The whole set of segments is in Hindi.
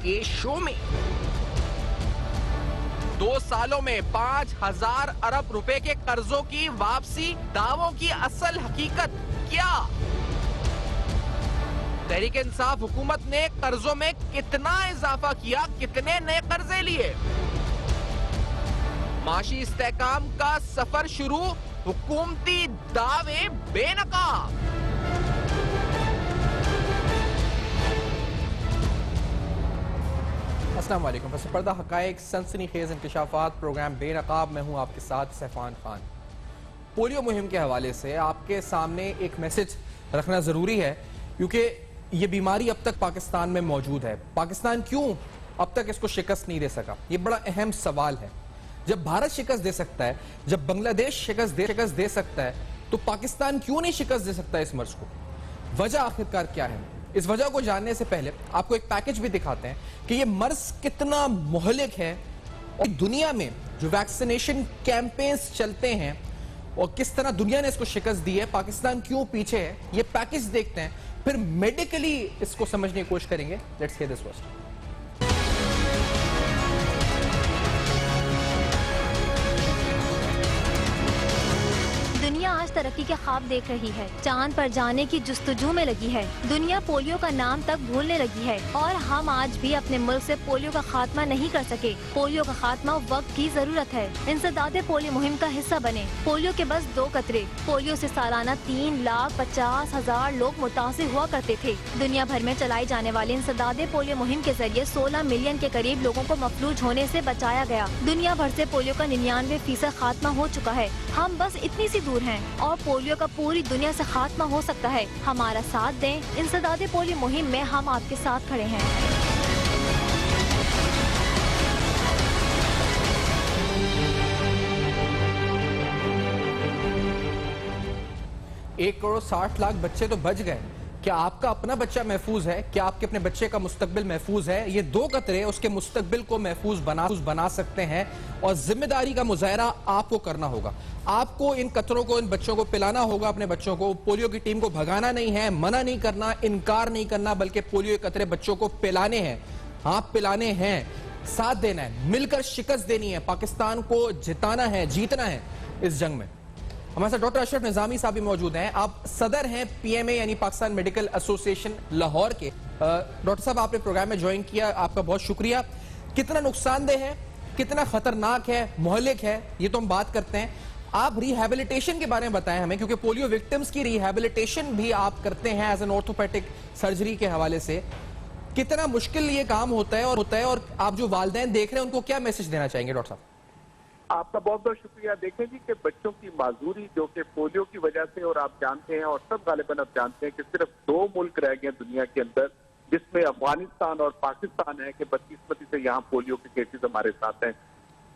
के शो में। 2 सालों में 5,000 अरब रुपए के कर्जों की वापसी, दावों की असल हकीकत क्या? तहरीक इंसाफ हुकूमत ने कर्जों में कितना इजाफा किया, कितने नए कर्जे लिए? माशी इस्तेहकाम का सफर शुरू, हुकूमती दावे बेनकाब। अस्सलाम वालेकुम। पस पर्दा हकायक सनसनीखेज इंकशाफात प्रोग्राम बेनकाब में हूँ आपके साथ सैफान खान। पोलियो मुहिम के हवाले से आपके सामने एक मैसेज रखना ज़रूरी है क्योंकि ये बीमारी अब तक पाकिस्तान में मौजूद है। पाकिस्तान क्यों अब तक इसको शिकस्त नहीं दे सका, ये बड़ा अहम सवाल है। जब भारत शिकस्त दे सकता है, जब बांग्लादेश शिकस्त दे सकता है, तो पाकिस्तान क्यों नहीं शिकस्त दे सकता इस मर्ज को? वजह आखिरकार क्या है? इस वजह को जानने से पहले आपको एक पैकेज भी दिखाते हैं कि ये मर्ज कितना मुहलिक है और दुनिया में जो वैक्सीनेशन कैंपेन्स चलते हैं और किस तरह दुनिया ने इसको शिकस्त दी है, पाकिस्तान क्यों पीछे है, ये पैकेज देखते हैं, फिर मेडिकली इसको समझने की कोशिश करेंगे। Let's hear this first. दुनिया आज तरक्की के ख्वाब देख रही है, चांद पर जाने की जुस्तजू में लगी है। दुनिया पोलियो का नाम तक भूलने लगी है और हम आज भी अपने मुल्क से पोलियो का खात्मा नहीं कर सके। पोलियो का खात्मा वक्त की जरूरत है। इंसदादे पोलियो मुहिम का हिस्सा बने। पोलियो के बस 2 कतरे। पोलियो से सालाना 3,50,000 लोग मुतासिर हुआ करते थे। दुनिया भर में चलाई जाने वाली इंसदादे पोलियो मुहिम के जरिए 16 मिलियन के करीब लोगों को मफलूज होने से बचाया गया। दुनिया भर से पोलियो का 99% खात्मा हो चुका है। हम बस इतनी सी दूर हैं और पोलियो का पूरी दुनिया से खात्मा हो सकता है। हमारा साथ दें। इंसदादे पोलियो मुहिम में हम आपके साथ खड़े हैं। 1,60,00,000 बच्चे तो बच गए। क्या आपका अपना बच्चा महफूज है? क्या आपके अपने बच्चे का मुस्तकबिल महफूज है? ये 2 कतरे उसके मुस्तकबिल को महफूज बना सकते हैं और जिम्मेदारी का मुजाहरा आपको करना होगा। आपको इन कतरों को, इन बच्चों को पिलाना होगा। अपने बच्चों को पोलियो की टीम को भगाना नहीं है, मना नहीं करना, इनकार नहीं करना, बल्कि पोलियो के कतरे बच्चों को पिलाने हैं। हाँ, पिलाने हैं, साथ देना है, मिलकर शिकस्त देनी है, पाकिस्तान को जिताना है, जीतना है इस जंग में। हमारे साथ डॉक्टर अशरफ निजामी साहब भी मौजूद हैं। आप सदर हैं PMA यानी पाकिस्तान मेडिकल एसोसिएशन लाहौर के। डॉक्टर साहब, आपने प्रोग्राम में ज्वाइन किया, आपका बहुत शुक्रिया। कितना नुकसानदेह है, कितना खतरनाक है, मुहलिक है, ये तो हम बात करते हैं। आप रिहैबिलिटेशन के बारे में बताएं हमें, क्योंकि पोलियो विक्टिम्स की रिहैबिलिटेशन भी आप करते हैं एज एन ऑर्थोपेडिक सर्जरी के हवाले से। कितना मुश्किल ये काम होता है और आप जो वालिदैन देख रहे हैं उनको क्या मैसेज देना चाहेंगे डॉक्टर साहब? आपका बहुत बहुत शुक्रिया। देखें जी कि बच्चों की माजूरी जो कि पोलियो की वजह से, और आप जानते हैं और सब गालिबन आप जानते हैं कि सिर्फ 2 मुल्क रह गए दुनिया के अंदर जिसमें अफगानिस्तान और पाकिस्तान है कि बदकिस्मती से यहाँ पोलियो के केसेस हमारे साथ हैं।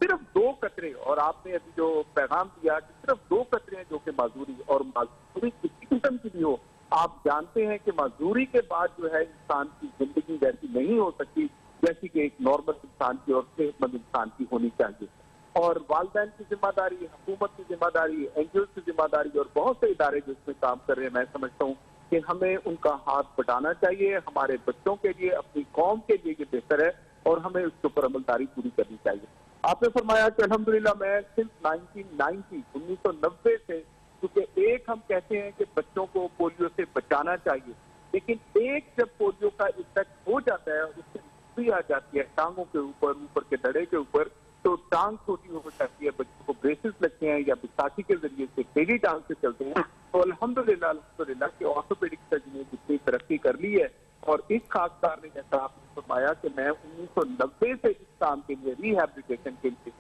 सिर्फ 2 कतरे, और आपने अभी जो पैगाम दिया कि सिर्फ 2 कतरे हैं जो कि माजूरी, और माजूरी किसी किस्म की भी हो, आप जानते हैं कि माजूरी के बाद जो है इंसान की जिंदगी वैसी नहीं हो सकती जैसी कि एक नॉर्मल इंसान की और सेहतमंद इंसान की होनी चाहिए। और वालिदैन की जिम्मेदारी, हुकूमत की जिम्मेदारी, NGOs की जिम्मेदारी और बहुत से इदारे जो इसमें काम कर रहे हैं, मैं समझता हूँ कि हमें उनका हाथ बढ़ाना चाहिए। हमारे बच्चों के लिए, अपनी कौम के लिए ये बेहतर है और हमें उसके ऊपर अमलदारी पूरी करनी चाहिए। आपने फरमाया कि अल्हम्दुलिल्लाह मैं सिंस 1990 से, क्योंकि एक हम कहते हैं कि बच्चों को पोलियो से बचाना चाहिए, लेकिन एक जब पोलियो का इफेक्ट हो जाता है, उससे भी आ जाती है टांगों के ऊपर के धड़े के ऊपर, तो टांग छोटी हो जाती है, बच्चों को ब्रेसेस लगते हैं या बैसाखी के जरिए से तेजी टांग से चलते हैं। तो अल्हम्दुलिल्लाह कि ऑर्थोपेडिक सर्जरी ने जितनी तरक्की कर ली है, और इस खासदार ने, जैसा आपने फरमाया कि मैं 1990 से इस काम के लिए, रिहैबिलिटेशन के लिए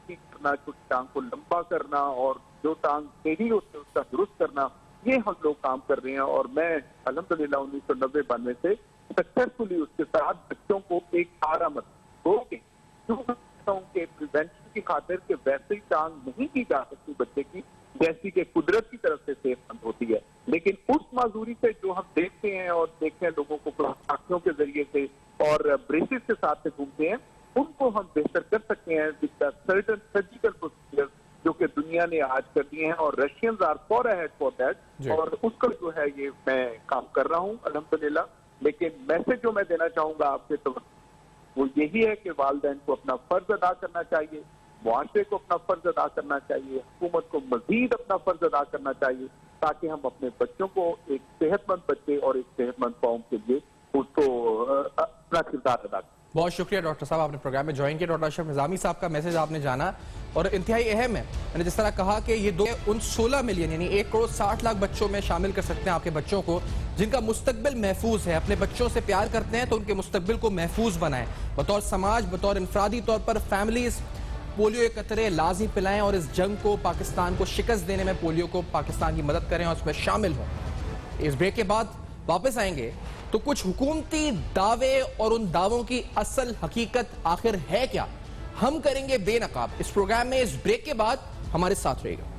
करना, कुछ टांग को लंबा करना और जो टांग टेढ़ी होती है उसका दुरुस्त करना, ये हम लोग काम कर रहे हैं। और मैं अल्हम्दुलिल्लाह 1990-92 से सक्सेसफुली उसके साथ बच्चों को एक आरामद हो के के प्रिवेंशन की खातिर के वैसे ही टांग नहीं की जा सकती बच्चे की जैसी कि कुदरत की तरफ से सेहतमंद होती है, लेकिन उस माजूरी से जो हम देखते हैं और देखते हैं लोगों को प्लास्टिकों के जरिए से और ब्रेसेस के साथ से घूमते हैं, उनको हम बेहतर कर सकते हैं विद सर्टेन सर्जिकल प्रोसीजर जो कि दुनिया ने आज कर दिए हैं, और Russians are far ahead for that, और उसका जो है ये मैं काम कर रहा हूँ अल्हम्दुलिल्लाह। लेकिन मैसेज जो मैं देना चाहूंगा आपसे तो वो यही है कि वालिदैन को अपना फर्ज अदा करना चाहिए, मुआशरे को अपना फर्ज अदा करना चाहिए, हुकूमत को मजीद अपना फर्ज अदा करना चाहिए, ताकि हम अपने बच्चों को एक सेहतमंद बच्चे और एक सेहतमंद कौम के लिए उसको अपना किरदार अदा करें। बहुत शुक्रिया डॉक्टर साहब, आपने प्रोग्राम में ज्वाइन किया। डॉक्टर अशरफ निजामी साहब का मैसेज आपने जाना और इंतहाई अहम है। मैंने जिस तरह कहा कि ये उन 16 मिलियन यानी 1 करोड़ 60 लाख बच्चों में शामिल कर सकते हैं आपके बच्चों को जिनका मुस्तकबिल महफूज है। अपने बच्चों से प्यार करते हैं तो उनके मुस्तकबिल को महफूज बनाएं। बतौर समाज, बतौर इंफरादी तौर पर फैमिलीज पोलियो के कतरे लाजी पिलाएं और इस जंग को, पाकिस्तान को शिकस्त देने में पोलियो को पाकिस्तान की मदद करें और उसमें शामिल हों। इस ब्रेक के बाद वापस आएंगे तो कुछ हुकूमती दावे और उन दावों की असल हकीकत आखिर है क्या, हम करेंगे बेनकाब इस प्रोग्राम में। इस ब्रेक के बाद हमारे साथ रहेगा।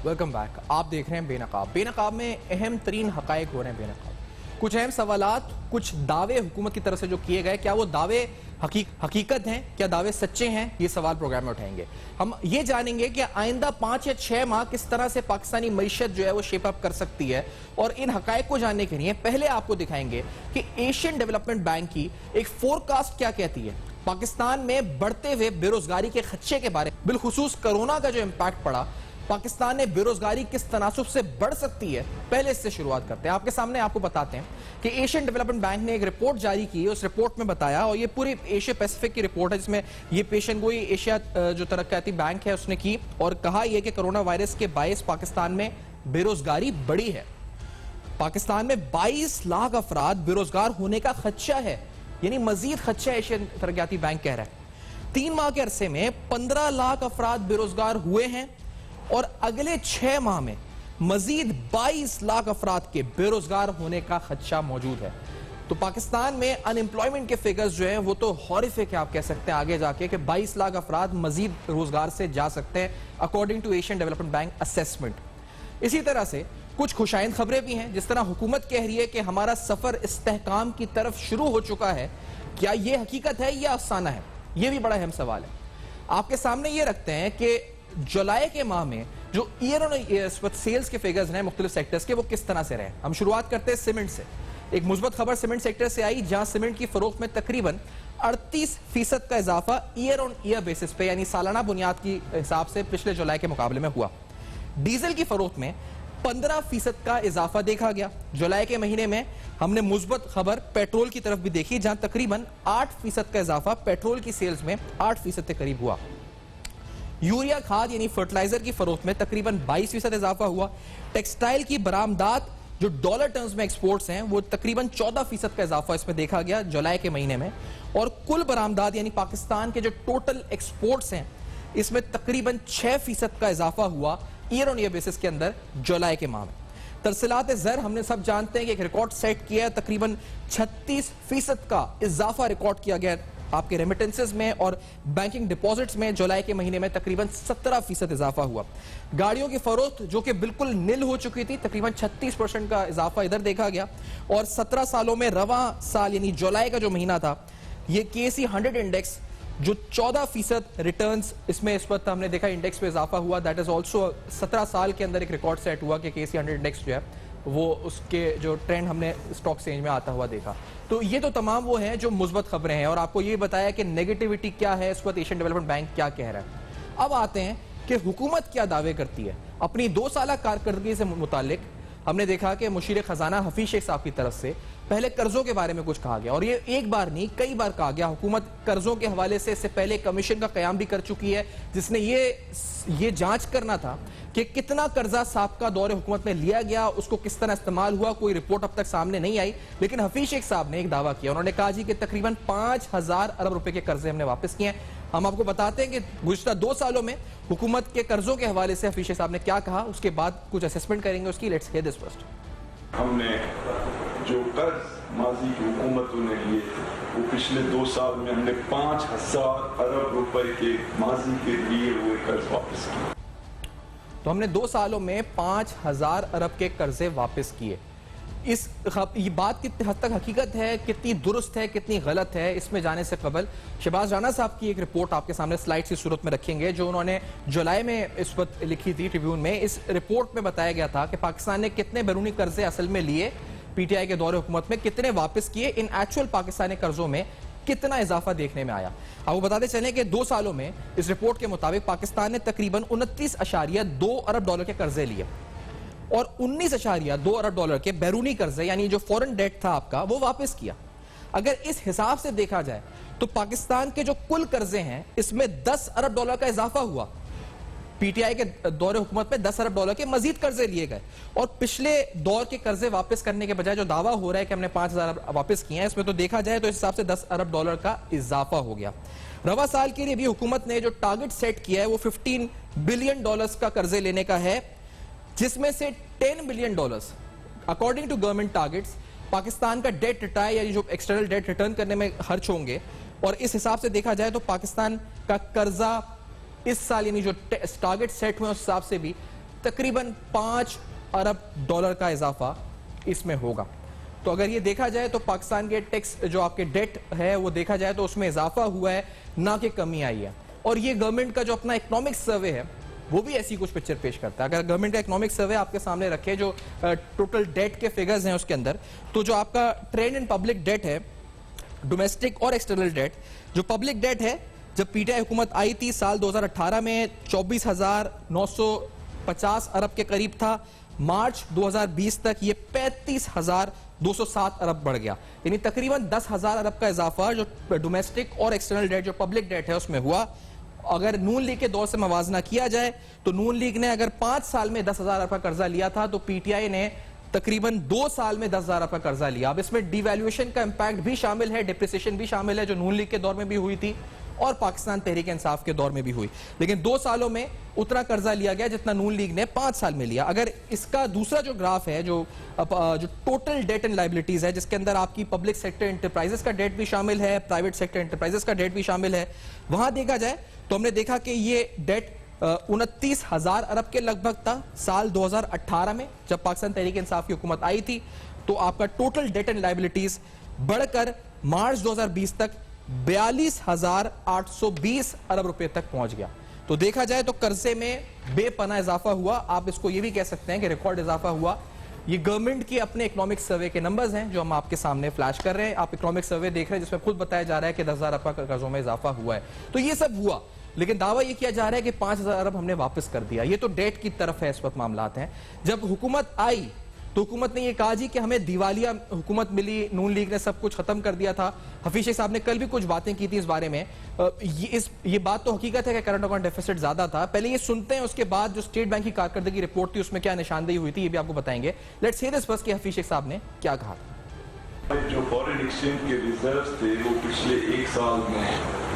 Welcome back. आप देख रहे हैं बेनकाब। बेनकाब में अहम तरीन हकायक हो रहे हैं। बेनकाब कुछ अहम सवालात, कुछ दावे हुकूमत की तरफ से जो किए गए, क्या वो दावे हकीकत हैं, क्या दावे सच्चे हैं, ये सवाल प्रोग्राम में उठाएंगे। हम ये जानेंगे कि आइंदा 5 या 6 माह किस तरह से पाकिस्तानी मईशत जो है वो शेप अप कर सकती है। और इन हकायक को जानने के लिए पहले आपको दिखाएंगे कि एशियन डेवलपमेंट बैंक की एक फोरकास्ट क्या कहती है पाकिस्तान में बढ़ते हुए बेरोजगारी के खदशे के बारे में। बिलखुसूस कोरोना का जो इम्पैक्ट पड़ा, पाकिस्तान में बेरोजगारी किस तनासुब से बढ़ सकती है, पहले इससे शुरुआत करते हैं। आपके सामने आपको बताते हैं कि एशियन डेवलपमेंट बैंक ने एक रिपोर्ट जारी की। उस रिपोर्ट में बताया, और ये पूरी एशिया पैसिफिक की रिपोर्ट है जिसमें ये पेशेंगोई एशिया जो तरक्याती बैंक है उसने की, और कहा यह कि कोरोना वायरस के बायस पाकिस्तान में बेरोजगारी बढ़ी है। पाकिस्तान में 22 लाख अफराद बेरोजगार होने का खदशा है, यानी मजीद खदशा एशियन तरक्याती बैंक कह रहा है। 3 माह के अरसे में 15 लाख अफराद बेरोजगार हुए हैं और अगले 6 माह में मजीद 22 लाख अफराद के बेरोजगार होने का खदशा मौजूद है। तो पाकिस्तान में अनएम्प्लॉयमेंट के फिगर्स जो हैं वो तो हॉरिफिक है, आप कह सकते हैं आगे जाके कि 22 लाख अफराद मजीद रोजगार से जा सकते हैं according to Asian Development Bank assessment. इसी तरह से कुछ खुशाइंद खबरें भी हैं, जिस तरह हुकूमत कह रही है कि हमारा सफर इस्तेहकाम की तरफ शुरू हो चुका है। क्या यह हकीकत है या अफसाना है, यह भी बड़ा अहम सवाल है। आपके सामने ये रखते हैं कि जुलाई के माह में जो ईयर ऑन ईयर सेल्स के फिगर्स हैं मुख्तलिफ सेक्टर्स के, वो किस तरह से रहे। हम शुरुआत करते हैं सीमेंट से। एक मुस्बत खबर सीमेंट सेक्टर से आई, जहां सीमेंट की फरोख्त में तकरीबन 38% का इजाफा ईयर ऑन ईयर बेसिस पे यानी सालाना बुनियाद की हिसाब से पिछले जुलाई के मुकाबले में हुआ। डीजल की फरोख्त में 15% का इजाफा देखा गया। जुलाई के महीने में हमने मुस्बत खबर पेट्रोल की तरफ भी देखी, जहां तकरीबन 8% का इजाफा पेट्रोल की सेल्स में 8% के करीब हुआ। यूरिया खाद यानी फर्टिलाइजर की फरोख्त में तकरीबन 22% इजाफा हुआ। टेक्सटाइल की बरामदात जो डॉलर टर्म्स में एक्सपोर्ट्स हैं वो तकरीबन 14% का इजाफा इसमें देखा गया जुलाई के महीने में। और कुल बरामदात यानी पाकिस्तान के जो टोटल एक्सपोर्ट्स हैं इसमें तकरीबन 6% का इजाफा हुआ ईयर ऑन ईयर बेसिस के अंदर जुलाई के माह में। तरसीलात ज़र हमने सब जानते हैं कि एक रिकॉर्ड सेट किया है, तकरीबन 36% का इजाफा रिकॉर्ड किया गया आपके रेमिटेंसेस में, और बैंकिंग डिपॉजिट्स में जुलाई के महीने में तकरीबन 17% इजाफा हुआ। गाड़ियों की फरोख्त जो कि बिल्कुल निल हो चुकी थी, तकरीबन 36% का इजाफा इधर देखा गया। और 17 सालों में रवां साल यानी जुलाई का जो महीना था, ये KC 100 इंडेक्स जो 14% रिटर्न्स इसमें इस वक्त हमने देखा इंडेक्स पे इजाफा हुआ। दैट इज ऑल्सो 17 साल के अंदर एक रिकॉर्ड सेट हुआ कि KC 100 इंडेक्स जो है वो उसके जो ट्रेंड हमने स्टॉक एक्सचेंज में आता हुआ देखा। तो ये तो तमाम वो हैं जो मुस्बत खबरें हैं, और आपको ये बताया कि नेगेटिविटी क्या है, इस वक्त एशियन डेवलपमेंट बैंक क्या कह रहा है। अब आते हैं कि हुकूमत क्या दावे करती है अपनी 2 साल कारकर्दगी से मुतालिक। हमने देखा कि मुशीर खजाना हफीज शेख साहब की तरफ से पहले कर्जों के बारे में कुछ कहा गया, और ये एक बार नहीं कई बार कहा गया। हुकूमत कर्जों के हवाले से इससे पहले कमीशन का कयाम भी कर चुकी है, जिसने ये जांच करना था कि कितना कर्जा साबका दौरे हुकूमत में लिया गया, उसको किस तरह इस्तेमाल हुआ। कोई रिपोर्ट अब तक सामने नहीं आई, लेकिन हफीज शेख साहब ने एक दावा किया। उन्होंने कहा जी कि तकरीबन 5000 अरब रुपए के कर्जे हमने वापस किए हैं। हम आपको बताते हैं कि गुज़श्ता 2 सालों में हुकूमत के कर्जों के हवाले से हफीज शेख साहब ने क्या कहा, उसके बाद कुछ असेसमेंट करेंगे उसकी। Let's hear this first. हमने जो कर्ज माजी की हुकूमतों ने लिए थे वो पिछले 2 साल में हमने 5,000 अरब रुपए के माजी के लिए हुए कर्ज वापस किए। तो हमने 2 सालों में 5,000 अरब के कर्जे वापस किए। ये बात कितनी हद तक हकीकत है, कितनी दुरुस्त है, कितनी गलत है, इसमें जाने से कबल शहबाज राना साहब की एक रिपोर्ट आपके सामने स्लाइड्स की सूरत में रखेंगे जो उन्होंने जुलाई में इस वक्त लिखी थी ट्रिब्यून में। इस रिपोर्ट में बताया गया था कि पाकिस्तान ने कितने बैरूनी कर्जे असल में लिए पीटीआई के दौरे हुकूमत में, कितने वापस किए, इन एक्चुअल पाकिस्तानी कर्जों में कितना इजाफा देखने में आया। आपको बताते चलें कि 2 सालों में इस रिपोर्ट के मुताबिक पाकिस्तान ने तकरीबन 29.2 अरब डॉलर के कर्जे लिए और 19.2 अरब डॉलर के बैरूनी कर्जे यानी जो फॉरेन डेट था आपका वो वापस किया। अगर इस हिसाब से देखा जाए तो पाकिस्तान के जो कुल कर्जे हैं इसमें 10 अरब डॉलर का इजाफा हुआ। पीटीआई के दौरे हुकूमत में 10 अरब डॉलर के मजीद कर्जे लिए गए और पिछले दौर के कर्जे वापस करने के बजाय जो दावा हो रहा है कि हमने 5,000 वापस किए हैं, इसमें तो देखा जाए तो इस हिसाब से 10 अरब डॉलर का इजाफा हो गया। रवा साल के लिए भी हुकूमत ने जो टारगेट सेट किया है वो $15 बिलियन का कर्जे लेने का है, जिसमें से $10 billion according to government targets Pakistan का डेट रिटायर यानी जो एक्सटर्नल डेट रिटर्न करने में खर्च होंगे। और इस हिसाब से देखा जाए तो पाकिस्तान का कर्जा इस साल यानी जो टारगेट सेट हुए उस हिसाब से भी तकरीबन $5 अरब का इजाफा इसमें होगा। तो अगर ये देखा जाए तो पाकिस्तान के टैक्स जो आपके डेट है वो देखा जाए तो उसमें इजाफा हुआ है, ना कि कमी आई है। और ये गवर्नमेंट का जो अपना इकोनॉमिक सर्वे है वो भी ऐसी कुछ पिक्चर पेश करता है। अगर गवर्नमेंट का इकोनॉमिक सर्वे आपके सामने रखे जो टोटल डेट के फिगर्स हैं उसके अंदर, तो जो आपका ट्रेंड इन पब्लिक डेट है, डोमेस्टिक और एक्सटर्नल डेट, जो पब्लिक डेट है जब पीटीआई हुकूमत आई थी साल 2018 में 24,950 अरब के करीब था। मार्च 2020 तक ये 35,207 अरब बढ़ गया, यानी तकरीबन 10,000 अरब का इजाफा जो डोमेस्टिक और एक्सटर्नल डेट जो पब्लिक डेट है उसमें हुआ। अगर नून लीग के दौर से मवाजना किया जाए तो नून लीग ने अगर 5 साल में 10,000 अरब का कर्जा लिया था तो पीटीआई ने तकरीबन 2 साल में 10,000 अरब का कर्जा लिया। अब इसमें डिवैल्यूएशन का इंपैक्ट भी शामिल है, डिप्रिसिएशन भी शामिल है, जो नून लीग के दौर में भी हुई थी और पाकिस्तान तहरीक इंसाफ के दौर में भी हुई। लेकिन 2 सालों में उतना कर्जा लिया गया जितना नून लीग ने 5 साल में लिया। अगर इसका दूसरा जो ग्राफ है जो टोटल डेट एंड लायबिलिटीज है, जिसके अंदर आपकी पब्लिक सेक्टर एंटरप्राइजेस का डेट भी शामिल है, प्राइवेट सेक्टर एंटरप्राइजेस का डेट भी शामिल है, वहां देखा जाए तो हमने देखा कि ये डेट 29,000 अरब के लगभग था साल 2018 में जब पाकिस्तान तहरीक इंसाफ की हुकूमत आई थी। तो आपका टोटल डेट एंड लायबिलिटीज बढ़कर मार्च 2020 तक 42,820 अरब रुपए तक पहुंच गया। तो देखा जाए तो कर्जे में बेपनाह इजाफा हुआ। आप इसको ये भी कह सकते हैं कि रिकॉर्ड इजाफा हुआ। ये गवर्नमेंट के अपने इकोनॉमिक सर्वे के नंबर्स हैं जो हम आपके सामने फ्लैश कर रहे हैं। आप इकोनॉमिक सर्वे देख रहे हैं जिसमें खुद बताया जा रहा है कि 10,000 अरब का कर्जों में इजाफा हुआ है। तो ये सब हुआ, लेकिन दावा ये किया जा रहा है कि 5,000 अरब हमने वापस कर दिया। ये तो डेट की तरफ है, इस वक्त मामलात हैं। जब हुकूमत आई तो हुकूमत ने ये कहा जी कि हमें दिवालिया हुकूमत मिली, नून लीग ने सब कुछ खत्म कर दिया था। हफीज शेख साहब ने कल भी कुछ बातें की थी इस बारे में। ये बात तो हकीकत है कि करंट अकाउंट डेफिसिट ज्यादा था। पहले ये सुनते हैं, उसके बाद जो स्टेट बैंक की कारकर्दगी रिपोर्ट थी उसमें क्या निशानदेही हुई थी ये भी आपको बताएंगे। लेट्स हियर दिस फर्स्ट कि हफीज शेख साहब ने क्या कहा। जो फॉरेन एक्सचेंज के रिजर्व थे वो पिछले 1 साल में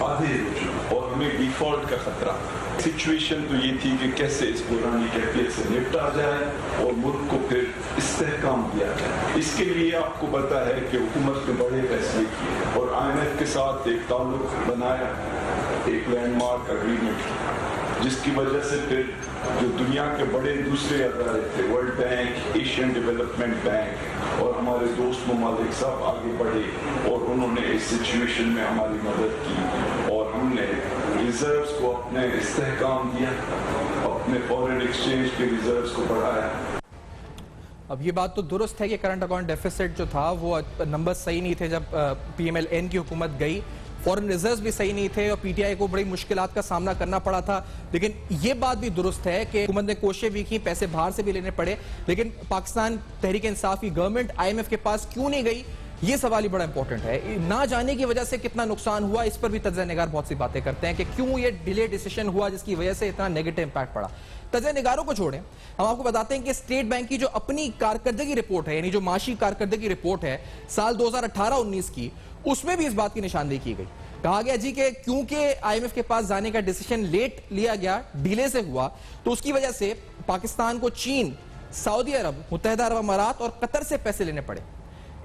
आधे हो चुके और हमें डिफॉल्ट का खतरा। सिचुएशन तो ये थी कि कैसे इस पुरानी कैफियत से निपटा जाए और मुल्क को फिर इस्तेहकाम दिया जाए। इसके लिए आपको पता है कि हुकूमत ने बड़े फैसले किए और IMF के साथ एक ताल्लुक बनाया, एक लैंडमार्क अग्रीमेंट, जिसकी वजह से फिर जो दुनिया के बड़े दूसरे अदारे थे, world bank, Asian Development bank और हमारे दोस्त ममालिक सब आगे बढ़े और उन्होंने इस सिचुएशन में हमारी मदद की और हमने रिजर्व्स को अपने इस्तेहकाम दिया, अपने फॉरेन एक्सचेंज के रिजर्व्स को बढ़ाया। अब ये बात तो दुरुस्त है कि करंट अकाउंट डेफिसिट जो था वो नंबर सही नहीं थे जब PMLN की हुकूमत गई, फॉरेन रिजर्व्स भी सही नहीं थे और पीटीआई को बड़ी मुश्किलात का सामना करना पड़ा था। लेकिन ये बात भी दुरुस्त है कि हुकूमत ने कोशिशें भी की, पैसे बाहर से भी लेने पड़े, लेकिन पाकिस्तान तहरीक इंसाफ की गवर्नमेंट IMF के पास क्यों नहीं गई, ये सवाल ही बड़ा इंपॉर्टेंट है। ना जाने की वजह से कितना नुकसान हुआ इस पर भी तज्ज़िया निगार बहुत सी बातें करते हैं कि क्यों ये डिले डिसीजन हुआ जिसकी वजह से इतना नेगेटिव इंपैक्ट पड़ा। तज्ज़िया निगारों को छोड़ें, हम आपको बताते हैं कि स्टेट बैंक की जो अपनी कारकर्दगी रिपोर्ट है, यानी जो माशी कारकर्दगी रिपोर्ट है साल 2018-19 की, उसमें भी इस बात की निशानदेही की गई। कहा गया जी कि क्योंकि IMF के पास जाने का डिसीजन लेट लिया गया, डिले से हुआ, तो उसकी वजह से पाकिस्तान को चीन, सऊदी अरब, मुत्तहिदा अरब अमारात और कतर से पैसे लेने पड़े।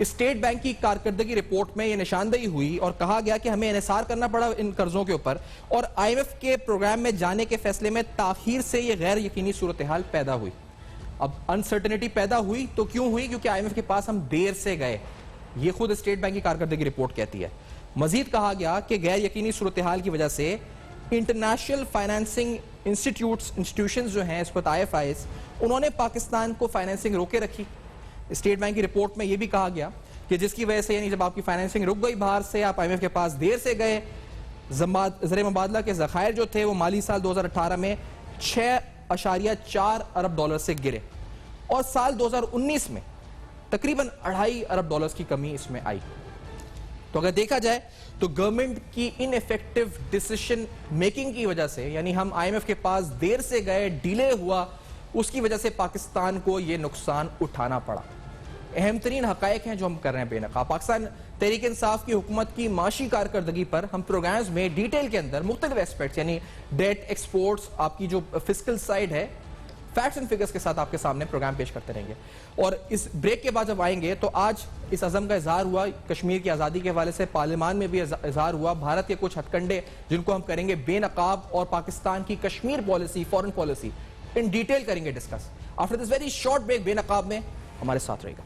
स्टेट बैंक की कारकर्दगी रिपोर्ट में यह निशानदेही हुई और कहा गया कि हमें इन्हिसार करना पड़ा इन कर्जों के ऊपर और आईएमएफ के प्रोग्राम में जाने के फैसले में ताखीर से यह गैर यकीनी सूरत हाल पैदा हुई। अब अनसर्टेनिटी पैदा हुई तो क्यों हुई? क्योंकि आईएमएफ के पास हम देर से गए, यह खुद स्टेट बैंक की कारकर्दगी रिपोर्ट कहती है। मजीद कहा गया कि गैर यकीनी सूरत हाल की वजह से इंटरनेशनल फाइनेंसिंग इंस्टीट्यूशंस जो हैं, इस वक्त IFIs, उन्होंने पाकिस्तान को फाइनेंसिंग रोके रखी। स्टेट बैंक की रिपोर्ट में यह भी कहा गया कि जिसकी वजह से यानी जब आपकी फाइनेंसिंग रुक गई बाहर से, आप आईएमएफ के पास देर से गए, ज़र मुबादला के ज़खायर जो थे वो माली साल 2018 में 6.4 अरब डॉलर से गिरे और साल 2019 में तकरीबन 2.5 अरब डॉलर की कमी इसमें आई। तो अगर देखा जाए तो गवर्नमेंट की इनइफेक्टिव डिसीजन मेकिंग की वजह से, यानी हम आईएमएफ के पास देर से गए, डिले हुआ, उसकी वजह से पाकिस्तान को यह नुकसान उठाना पड़ा। अहम तरीन हकायक हैं जो हम कर रहे हैं बेनकाब। पाकिस्तान तहरीक इंसाफ की हुकूमत की माशी कारकर्दगी पर हम प्रोग्राम्स में डिटेल के अंदर मुख्तलिफ एस्पेक्ट्स यानी डेट, एक्सपोर्ट्स, आपकी जो फिस्कल साइड है, फैक्ट्स एंड फिगर्स के साथ आपके सामने प्रोग्राम पेश करते रहेंगे। और इस ब्रेक के बाद जब आएंगे तो आज इस अज़म का इजहार हुआ, कश्मीर की आज़ादी के हवाले से पार्लियामान में भी इजहार हुआ, भारत के कुछ हथकंडे जिनको हम करेंगे बेनकाब और पाकिस्तान की Kashmir policy, foreign policy in detail करेंगे discuss. After this very short break बेनकाब में हमारे साथ रहेगा।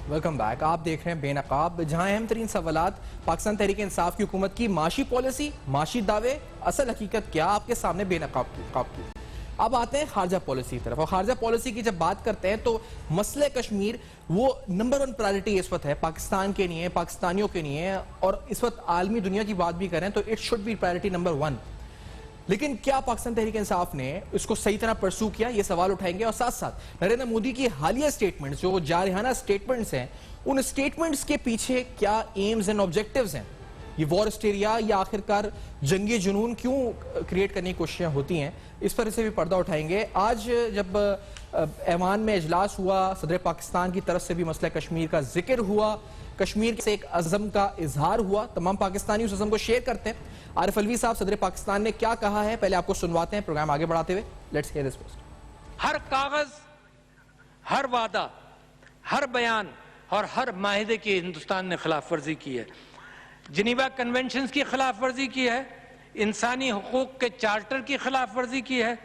Welcome back. आप देख रहे हैं बेनकाब, जहां अहम तरीन सवालात पाकिस्तान तहरीक इंसाफ की हुकूमत की माशी पॉलिसी, माशी दावे, असल हकीकत क्या, आपके सामने बेनकाब की। अब आते हैं खारजा पॉलिसी की तरफ। और खारजा पॉलिसी की जब बात करते हैं तो मसले कश्मीर वो नंबर 1 प्रायोरिटी इस वक्त है पाकिस्तान के लिए, पाकिस्तानियों के लिए, और इस वक्त आलमी दुनिया की बात भी करें तो it should be priority number 1। लेकिन क्या पाकिस्तान तहरीक इंसाफ ने इसको सही तरह परसू किया, ये सवाल उठाएंगे। और साथ साथ नरेंद्र मोदी की हालिया स्टेटमेंट्स, जो जारहाना स्टेटमेंट्स हैं, उन स्टेटमेंट्स के पीछे क्या एम्स एंड ऑब्जेक्टिव्स हैं, ये वॉर हिस्टीरिया या आखिरकार जंगी जुनून क्यों क्रिएट करने की कोशिशें होती हैं, इस पर से भी पर्दा उठाएंगे। आज जब ऐवान में इजलास हुआ, सदर पाकिस्तान की तरफ से भी मसला कश्मीर का जिक्र हुआ, कश्मीर से एक अज़म का इजहार हुआ, तमाम पाकिस्तानी उस अज़म को शेयर करते हैं। आरिफ अलवी साहब सदर पाकिस्तान ने क्या कहा है, पहले आपको सुनवाते हैं प्रोग्राम आगे बढ़ाते हुए। Let's hear this first. हर कागज, हर वादा, हर बयान और हर माहिदे की हिंदुस्तान ने खिलाफ वर्जी की है। जिनीवा कन्वेंशंस की खिलाफ वर्जी की है, इंसानी हुकूक के चार्टर की खिलाफ वर्जी की है,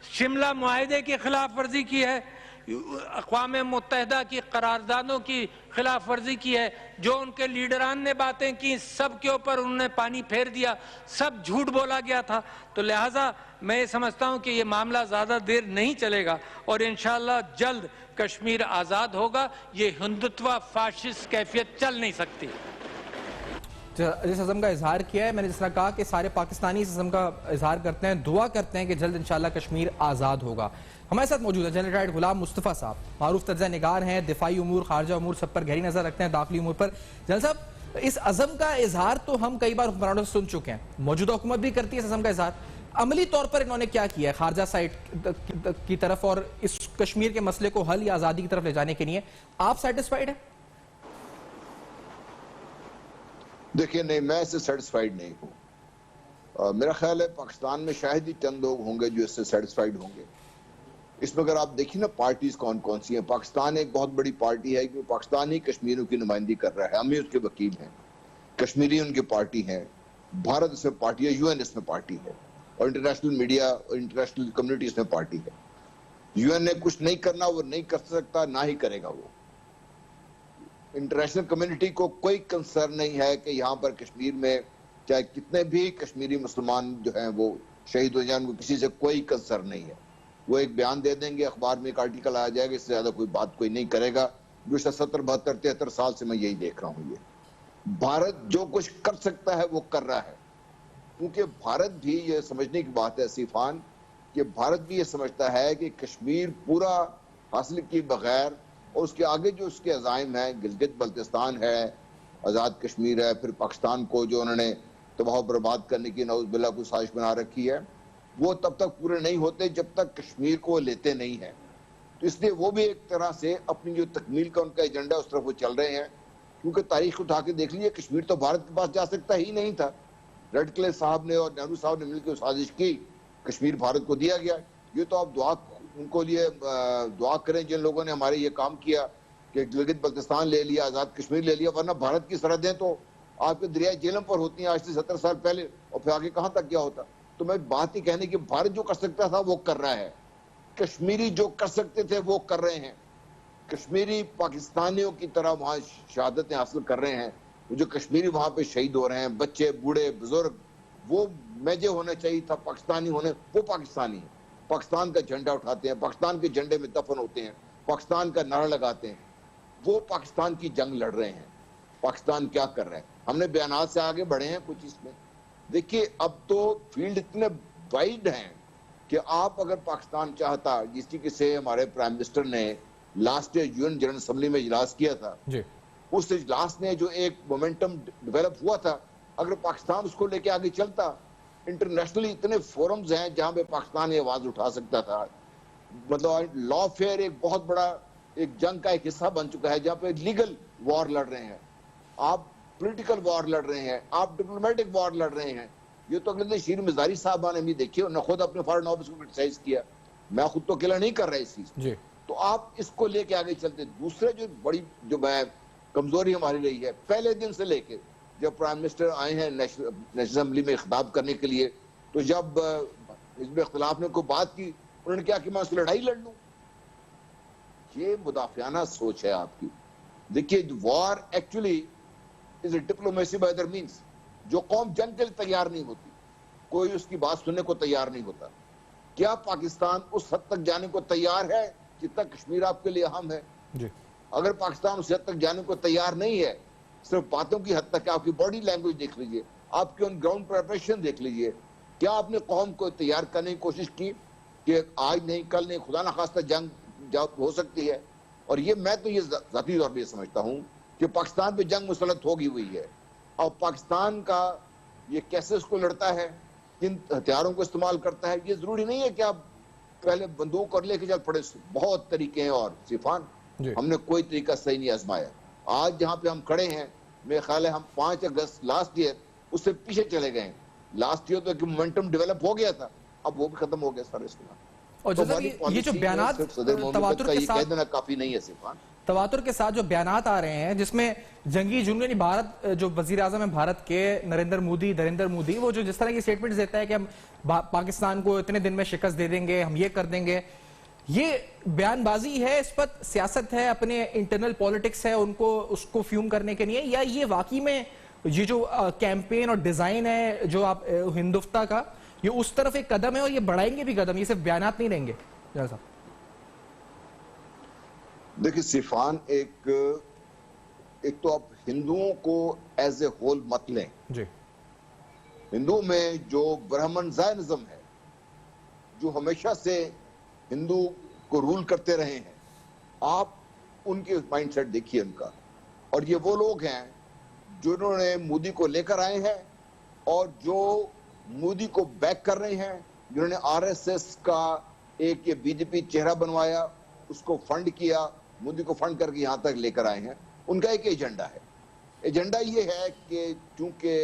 शिमला मुआहदे की खिलाफ वर्जी की है, अक़वाम मुत्तहिदा की करारदादों की खिलाफ वर्जी की है। जो उनके लीडरान ने बातें की, सब के ऊपर उन्होंने पानी फेर दिया, सब झूठ बोला गया था। तो लिहाजा मैं ये समझता हूँ कि ये मामला ज़्यादा देर नहीं चलेगा और इंशाअल्लाह जल्द कश्मीर आज़ाद होगा। ये हिंदुत्व फाशिस्ट कैफियत चल नहीं सकती। जिस अज़म का इजहार किया है, मैंने जिस तरह कहा कि सारे पाकिस्तानी इस अज़म का इजहार करते हैं, दुआ करते हैं कि जल्द इंशाअल्लाह कश्मीर आज़ाद होगा। हमारे साथ मौजूद है जनरल राइट गुलाम मुस्तफ़ा साहब, मारूफ तर्जा निगार हैं, दिफाई उमूर, खारजा उमूर सब पर गहरी नजर रखते हैं, दाखिली उमूर पर। जनरल साहब, इस अज़म का इजहार तो हम कई बार हुक्मरानों से सुन चुके हैं, मौजूदा हुकूमत भी करती है इस अज़म का इजहार। अमली तौर पर इन्होंने क्या किया है खारजा साइड की तरफ और इस कश्मीर के मसले को हल या आज़ादी की तरफ ले जाने के लिए, आप सेटिस्फाइड हैं? देखिए, नहीं, मैं इससे सेटिस्फाइड नहीं हूँ। मेरा ख्याल है पाकिस्तान में शायद ही चंद लोग होंगे जो इससे सेटिस्फाइड होंगे। इसमें अगर आप देखिए ना पार्टीज कौन कौन सी हैं, पाकिस्तान एक बहुत बड़ी पार्टी है कि पाकिस्तान ही कश्मीरियों की नुमाइंदगी कर रहा है, हम ही उसके वकील हैं, कश्मीरी उनकी पार्टी है, भारत इसमें पार्टी है, यूएन इसमें पार्टी है और इंटरनेशनल मीडिया और इंटरनेशनल कम्युनिटी इसमें पार्टी है। यूएन ने कुछ नहीं करना, वो नहीं कर सकता, ना ही करेगा वो। इंटरनेशनल कम्युनिटी को कोई कंसर्न नहीं है कि यहाँ पर कश्मीर में चाहे कितने भी कश्मीरी मुसलमान जो हैं वो शहीद हो जाए, उनको किसी से कोई कंसर्न नहीं है। वो एक बयान दे देंगे, अखबार में एक आर्टिकल आ जाएगा, इससे ज्यादा कोई बात कोई नहीं करेगा। गुज़श्ता 70, 72, 73 साल से मैं यही देख रहा हूँ। ये भारत जो कुछ कर सकता है वो कर रहा है, क्योंकि भारत भी ये समझने की बात है सिफान कि भारत भी ये समझता है कि कश्मीर पूरा हासिल किए बगैर और उसके आगे जो उसके अज़ाइम हैं, गिलगित बल्तिस्तान है, आज़ाद कश्मीर है, फिर पाकिस्तान को जो उन्होंने तबाह बर्बाद करने की नौज़ बिल्लाह को साजिश बना रखी है, वो तब तक पूरे नहीं होते जब तक कश्मीर को लेते नहीं है। तो इसलिए वो भी एक तरह से अपनी जो तकमील का उनका एजेंडा उस तरफ वो चल रहे हैं, क्योंकि तारीख उठा के देख लीजिए, कश्मीर तो भारत के पास जा सकता ही नहीं था। रेडक्लिफ साहब ने और नेहरू साहब ने मिलकर साजिश की, कश्मीर भारत को दिया गया। ये तो आप उनको लिए दुआ करें जिन लोगों ने हमारे ये काम किया कि गिलगित बल्तिस्तान ले लिया, आजाद कश्मीर ले लिया, वरना भारत की सरहदें तो आपके दरियाई जेलम पर होती हैं आज से 70 साल पहले, और फिर आगे कहां तक क्या होता। तो मैं बात ही कहने की, भारत जो कर सकता था वो कर रहा है, कश्मीरी जो कर सकते थे वो कर रहे हैं। कश्मीरी पाकिस्तानियों की तरह वहां शहादतें हासिल कर रहे हैं। जो कश्मीरी वहां पे शहीद हो रहे हैं, बच्चे बूढ़े बुजुर्ग, वो मेजे होना चाहिए था पाकिस्तानी होने, वो पाकिस्तानी है, पाकिस्तान का झंडा उठाते हैं, पाकिस्तान के झंडे में दफन होते हैं, पाकिस्तान का नारा लगाते हैं। वो पाकिस्तान की जंग लड़ रहे हैं। पाकिस्तान क्या कर रहा है, हमने बयानात से आगे बढ़े हैं कुछ इसमें। देखिए अब तो फील्ड इतने वाइड हैं कि आप अगर पाकिस्तान चाहता, जिस तरीके से हमारे प्राइम मिनिस्टर ने last year UN general assembly में इजलास किया था जी, उस इजलास ने जो एक मोमेंटम डेवलप हुआ था, अगर पाकिस्तान उसको लेके आगे चलता, इंटरनेशनली इतने फोरम्स हैं जहां पे पाकिस्तान ये आवाज उठा सकता था। मतलब लॉ फेयर एक बहुत बड़ा एक जंग का एक हिस्सा बन चुका है, जहां पे लीगल वॉर लड़ रहे हैं आप, पॉलिटिकल वॉर लड़ रहे हैं आप, डिप्लोमेटिक वॉर लड़ रहे हैं। ये तो अगले दिन शीर मिजारी साहब ने भी देखी, उन्होंने खुद अपने फॉरेन ऑफिस को क्रिटिसाइज किया। मैं खुद तो अकेला नहीं कर रहा इस चीज जी। तो आप इसको लेके आगे चलते। दूसरे जो बड़ी जो मैं कमजोरी हमारी रही है, पहले दिन से लेके जब प्राइम मिनिस्टर आए हैं नेशनल असेंबली में खिताब करने के लिए, तो जब हिज़्ब इख्तिलाफ ने कोई बात की, उन्होंने क्या कि मैं उससे लड़ाई लड़ लूं। ये मुदाफियाना सोच है आपकी। देखिए war actually is a diplomacy by other means. जो कौम जंग के लिए तैयार नहीं होती, कोई उसकी बात सुनने को तैयार नहीं होता। क्या पाकिस्तान उस हद तक जाने को तैयार है जितना कश्मीर आपके लिए अहम है? जी। अगर पाकिस्तान उस हद तक जाने को तैयार नहीं है, सिर्फ बातों की हद तक, आपकी बॉडी लैंग्वेज देख लीजिए, आपके ऑन ग्राउंड प्रिपरेशन देख लीजिए, क्या आपने कौम को तैयार करने की कोशिश की कि आज नहीं कल नहीं खुदा ना खास्ता जंग हो सकती है। और ये मैं तो ये जाती तौर पर समझता हूँ कि पाकिस्तान पे जंग मुसलत होगी हुई है। और पाकिस्तान का ये कैसे उसको लड़ता है, किन हथियारों को इस्तेमाल करता है, ये जरूरी नहीं है कि आप पहले बंदूक और लेके चल पड़े। बहुत तरीके हैं और सिफान, हमने कोई तरीका सही नहीं आजमाया। आज जहाँ पे हम खड़े हैं, मेरे ख्याल है हम 5 अगस्त लास्ट ईयर उससे पीछे चले गए। लास्ट ईयर तो एक मोमेंटम डेवलप हो गया था, अब वो भी खत्म हो गया सारे इसका। और तो ये जो बयानात तवातुर के साथ कहना काफी नहीं है सिफान, तवातुर के साथ जो बयानात आ रहे हैं, जिसमें जंगी जुनून भारत, जो वजीर आजम है भारत के नरेंद्र मोदी, वो जो जिस तरह की स्टेटमेंट्स देता है कि हम पाकिस्तान को इतने दिन में शिकस्त दे देंगे, हम ये कर देंगे, ये बयानबाजी है, इस पर सियासत है, अपने इंटरनल पॉलिटिक्स है उनको उसको फ्यूम करने के लिए, या ये वाकई में ये जो कैंपेन और डिजाइन है जो आप हिंदुस्तान का, ये उस तरफ एक कदम है और ये बढ़ाएंगे भी कदम, ये सिर्फ बयानात नहीं रहेंगे? साहब देखिए सिफान, एक तो आप हिंदुओं को एज ए होल मत लें जी। हिंदू में जो ब्राह्मण ज़ायनिज्म है, जो हमेशा से हिंदू को रूल करते रहे हैं, आप उनके माइंडसेट देखिए उनका। और ये वो लोग हैं जिन्होंने मोदी को लेकर आए हैं और जो मोदी को बैक कर रहे हैं, जिन्होंने आरएसएस का एक ये बीजेपी चेहरा बनवाया, उसको फंड किया, मोदी को फंड करके यहां तक लेकर आए हैं। उनका एक एजेंडा है। एजेंडा ये है कि चूंकि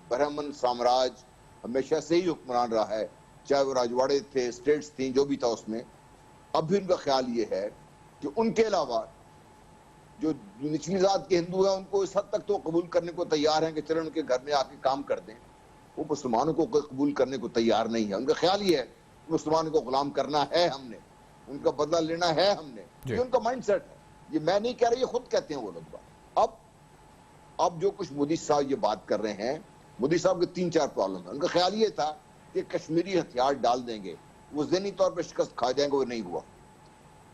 ब्राह्मण साम्राज्य हमेशा से ही हुक्मरान रहा है, चाहे वो राजवाड़े थे, स्टेट्स थी, जो भी था उसमें, अब भी उनका ख्याल ये है कि उनके अलावा जो निचली जात के हिंदू हैं उनको इस हद तक तो कबूल करने को तैयार हैं कि चलो उनके घर में आके काम कर दें। वो मुसलमानों को कबूल करने को तैयार नहीं है। उनका ख्याल ये है मुसलमानों को गुलाम करना है हमने, उनका बदला लेना है हमने, ये उनका माइंडसेट है। ये मैं नहीं कह रहा, ये खुद कहते हैं वो लोग। अब जो कुछ मोदी साहब ये बात कर रहे हैं, मोदी साहब के 3-4 प्रॉब्लम है। उनका ख्याल ये था कि कश्मीरी हथियार डाल देंगे, वो ज़हनी तौर पर शिकस्त खा जाएंगे, वो नहीं हुआ।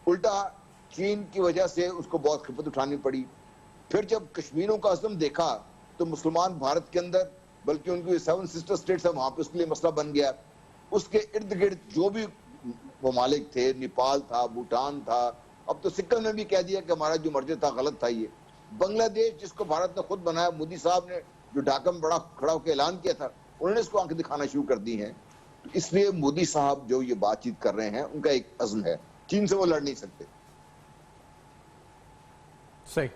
उल्टा चीन की वजह से उसको बहुत खिदमत उठानी पड़ी। फिर जब कश्मीरों का असम देखा तो मुसलमान भारत के अंदर, बल्कि उनकी 7 सिस्टर स्टेट्स है वहां पे, उसके लिए मसला बन गया। उसके इर्द गिर्द जो भी ममालिक थे, नेपाल था, भूटान था, अब तो सिक्किम ने भी कह दिया कि हमारा जो मर्जी था गलत था। ये बांग्लादेश जिसको भारत ने खुद बनाया, मोदी साहब ने जो ढाका में बड़ा खड़ा होकर ऐलान किया था, उन्होंने इसको आंखें दिखाना शुरू कर दी हैं। इसलिए मोदी साहब जो ये बातचीत कर रहे हैं उनका एक अज़्म है, चीन से वो लड़ नहीं सकते। सही।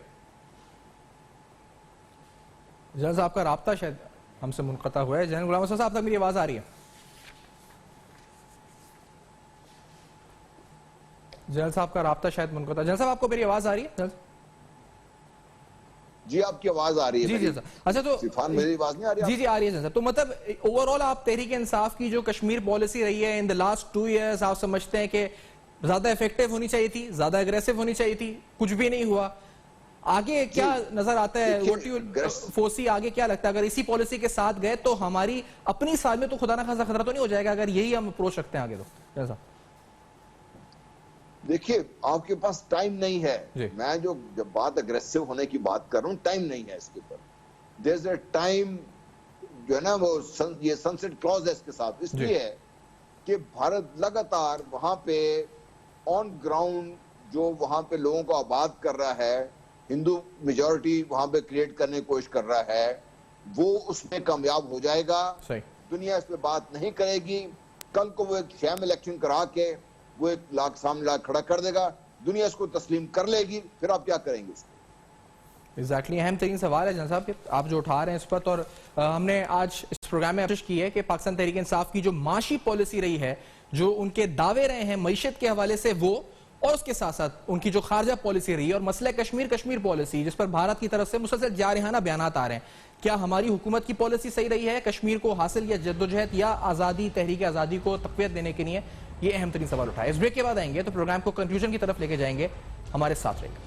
जनरल साहब का राब्ता शायद हमसे मुनक़ता हुआ है। जनरल गुलाम हसन साहब तक मेरी आवाज आ रही है? जनरल साहब का राब्ता शायद मुनक़ता। जनरल साहब आपको मेरी आवाज आ रही है? जी आपकी आवाज आ रही है। जी जी सर। अच्छा तो सिफान मेरी आवाज नहीं आ रही? जी जी आ रही है जनरल। तो मतलब ओवरऑल आप तहरीक इंसाफ की जो कश्मीर पॉलिसी रही है इन द लास्ट 2 इयर्स, आप समझते हैं कि ज्यादा इफेक्टिव होनी चाहिए थी, ज्यादा अग्रेसिव होनी चाहिए थी, कुछ भी नहीं हुआ, आगे क्या नजर आता है? व्हाट यू फोर्सी, आगे क्या लगता है अगर इसी पॉलिसी के साथ गए तो हमारी अपनी साल में तो खुदा ना खासा खतरा तो नहीं हो जाएगा अगर यही हम अप्रोच रखते हैं आगे? तो जैसा देखिए आपके पास टाइम नहीं है। जी। मैं जब बात अग्रेसिव होने की बात कर रहा हूं, टाइम नहीं है इसके ऊपर। देयर इज अ टाइम जो है ना वो ये सनसेट क्लॉज है इसके साथ, इसलिए है कि भारत लगातार वहां पे ऑन ग्राउंड जो वहां पे लोगों को आबाद कर रहा है, हिंदू मेजॉरिटी वहां पे क्रिएट करने की कोशिश कर रहा है, वो उसमें कामयाब हो जाएगा। सही। दुनिया इस पे बात नहीं करेगी। कल को वो एक शैम इलेक्शन करा के वो एक लाख सामने ला खड़ा कर देगा, दुनिया इसको तस्लीम कर लेगी, फिर आप क्या करेंगे उसको? एग्जैक्टली अहम तरीन सवाल है जनरल साहब आप जो उठा रहे हैं इस पर। और हमने आज इस प्रोग्राम में कोशिश की है कि पाकिस्तान तहरीक इंसाफ की जो माशी पॉलिसी रही है, जो उनके दावे रहे हैं मईशत के हवाले से, वो और उसके साथ साथ उनकी जो खारजा पॉलिसी रही है और मसला कश्मीर पॉलिसी जिस पर भारत की तरफ से मुसलसल जारहाना बयानात आ रहे हैं, क्या हमारी हुकूमत की पॉलिसी सही रही है कश्मीर को हासिल या जद्दोजहद या आज़ादी, तहरीक आज़ादी को तक़वियत देने के लिए? ये अहम तरीन सवाल उठाए। इस ब्रेक के बाद आएंगे तो प्रोग्राम को कंक्लूजन की तरफ लेके जाएंगे, हमारे साथ रहेंगे।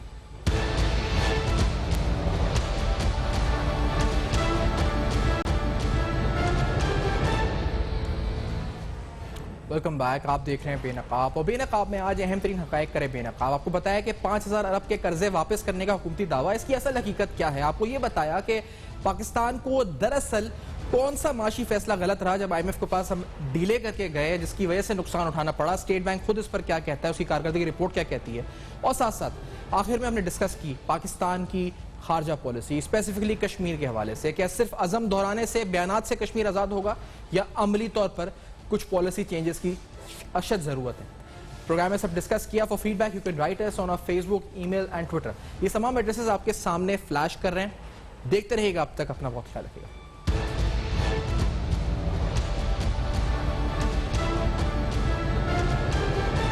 Welcome back. आप देख रहे हैं बेनकाब, और बेनकाब में आज अहम तरीन हकायक करें बेनकाब। आपको बताया कि 5000 अरब के कर्जे वापस करने का हुकूमती दावा, इसकी असल हकीकत क्या है? आपको ये बताया कि पाकिस्तान को दरअसल कौन सा माशी फैसला गलत रहा जब IMF के पास हम डीले करके गए, जिसकी वजह से नुकसान उठाना पड़ा। स्टेट बैंक खुद इस पर क्या कहता है, उसकी कारकर्दगी रिपोर्ट क्या कहती है, और साथ साथ आखिर में हमने डिस्कस की पाकिस्तान की खारजा पॉलिसी स्पेसिफिकली कश्मीर के हवाले से। क्या सिर्फ अज़म दोहराने से, बयानात से कश्मीर आज़ाद होगा, या अमली तौर पर कुछ पॉलिसी चेंजेस की अशद ज़रूरत है? प्रोग्राम में सब डिस्कस किया। For feedback you can write us on our Facebook, email and Twitter. ये तमाम एड्रेसेस आपके सामने फ्लैश कर रहे हैं। देखते रहिएगा, अब तक अपना बहुत ख्याल रखिएगा।